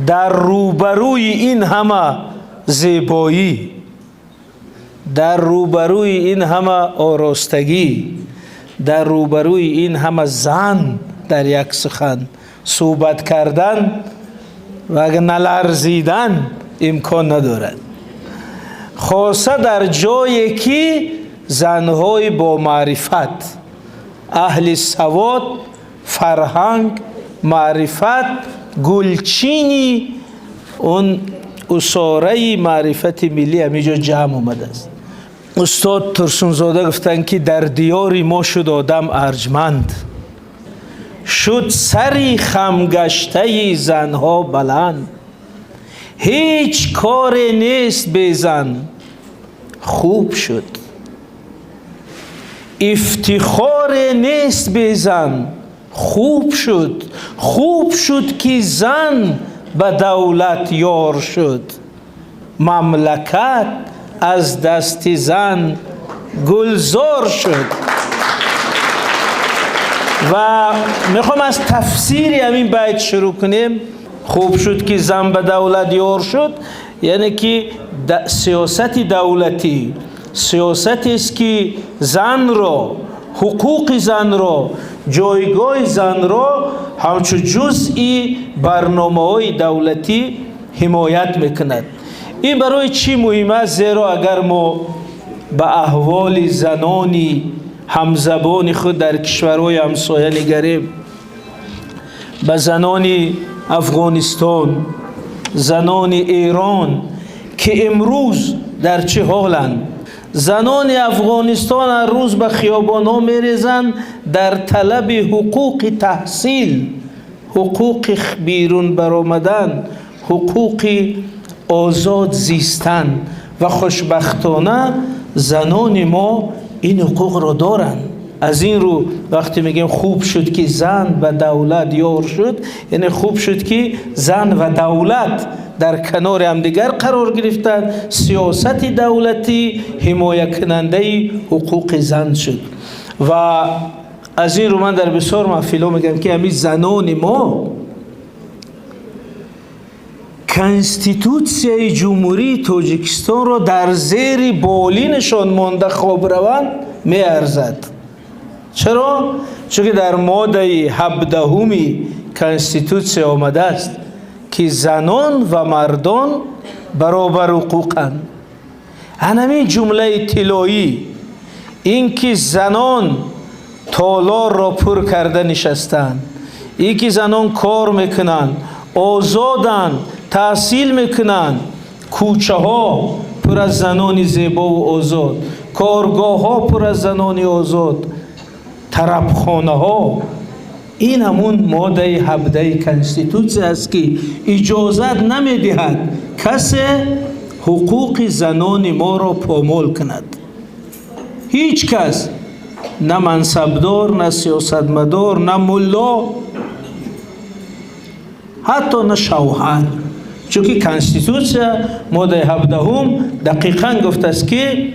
در روبروی این همه زیبایی، در روبروی این همه آراستگی، در روبروی این همه زن در یک سخن صحبت کردن و اگر نلرزیدن امکان ندارد، خاصه در جایی که زنهای با معرفت، اهل سواد، فرهنگ، معرفت، گلچینی اون اساره معرفت ملی همیجا جمع آمده است. استاد ترسونزاده گفتن که در دیاری ما شد آدم ارجمند، شد سری خمگشته زنها بلند، هیچ کار نیست بی زن خوب شد، افتخار نیست بی زن خوب شد، خوب شد که زن به دولت یار شد، مملکت از دست زن گلزار شد. و میخوام از تفسیر همین بیت شروع کنیم. خوب شد که زن به دولت یار شد، یعنی که سیاست دولتی سیاستی است که زن را، حقوق زن را، جایگاه زن را همچون جزئی برنامه‌های دولتی حمایت میکند. این برای چی مهم است؟ زیرا اگر ما به احوال زنانی همزبان خود در کشورهای همسایه نگریم، به زنان افغانستان، زنان ایران که امروز در چه حالند، زنان افغانستان هر روز به خیابان ها میریزند در طلب حقوق تحصیل، حقوق بیرون برآمدن، حقوق آزاد زیستن و خوشبختانه زنان ما این حقوق را دارند. از این رو وقتی میگیم خوب شد که زن و دولت یار شد، یعنی خوب شد که زن و دولت در کنار همدیگر قرار گرفتند، سیاست دولتی حمایت کننده حقوق زن شد. و از این رو من در بسیار محفل‌ها میگم که همین زنان ما کنستیتوسیای جمهوری تاجیکستان را در زیر بالینشان مانده خواب روند می ارزد. چرا؟ چون در ماده 17 کنستیتوسی آمده است که زنان و مردان برابر حقوقند. همین جمله طلایی، این که زنان تالار را پر کرده نشستند، این که زنان کار میکنند، آزادند، تحصیل میکنند، کوچه ها پر از زنان زیبا و آزاد، کارگاه ها پر از زنان آزاد، طربخانه ها، این همون ماده 17 کنستیتوسی است که اجازت نمیدهد کسی حقوق زنان ما را پامال کند. هیچ کس، نه منصبدار، نه سیاستمدار، نه ملا، حتی نه شوهر، چون که کنستیتوسی ماده 17 دقیقاً گفته است که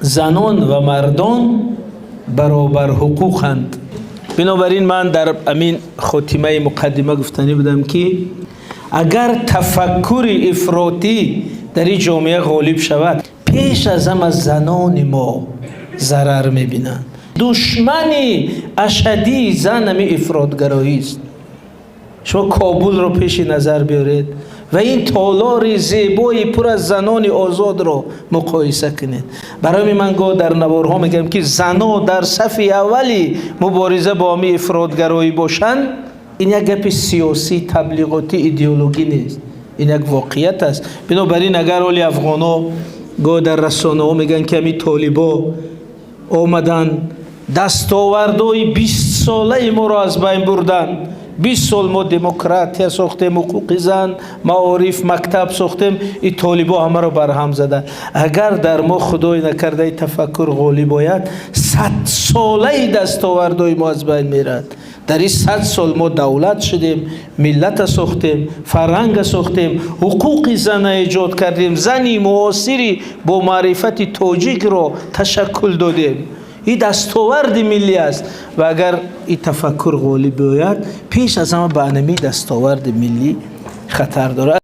زنان و مردان برابر حقوقند. بنابراین من در امین خاتمه مقدمه گفتنی بودم که اگر تفکر افراطی در این جامعه غالب شود، پیش از هم از زنان ما ضرر میبینند. دشمن اشدی زن همی افراطگرایی است. شما کابل رو پیش نظر بیارید و این تالار زیبایی پر از زنان آزاد رو مقایسه کنید. برای من در نوارها میگم که زنان در صف اولی مبارزه با همی افراطگرایی باشند، این یک گپ سیاسی، تبلیغاتی، ایدئولوژی نیست، این یک واقعیت است. بنابراین اگر اولی افغانا در رسانه ها میگن که همی طالبا آمدن دستاوردهای 20 ساله ما را از بین بردن، 20 سال ما دموکراسی ساختیم، حقوق زن، معارف، مکتب ساختیم، این طالبا همه را برهم زدن. اگر در ما خدای نکرده تفکر غالب آید، 100 ساله دستاوردهای ما از بین میرد. در این 100 سال ما دولت شدیم، ملت ساختیم، فرهنگ ساختیم، حقوق زن ایجاد کردیم، زنی معاصری با معرفت تاجیک را تشکل دادیم. این دستاورد ملی است و اگر این تفکر غالب بیاید پیش از همه به انمی دستاورد ملی خطر داره.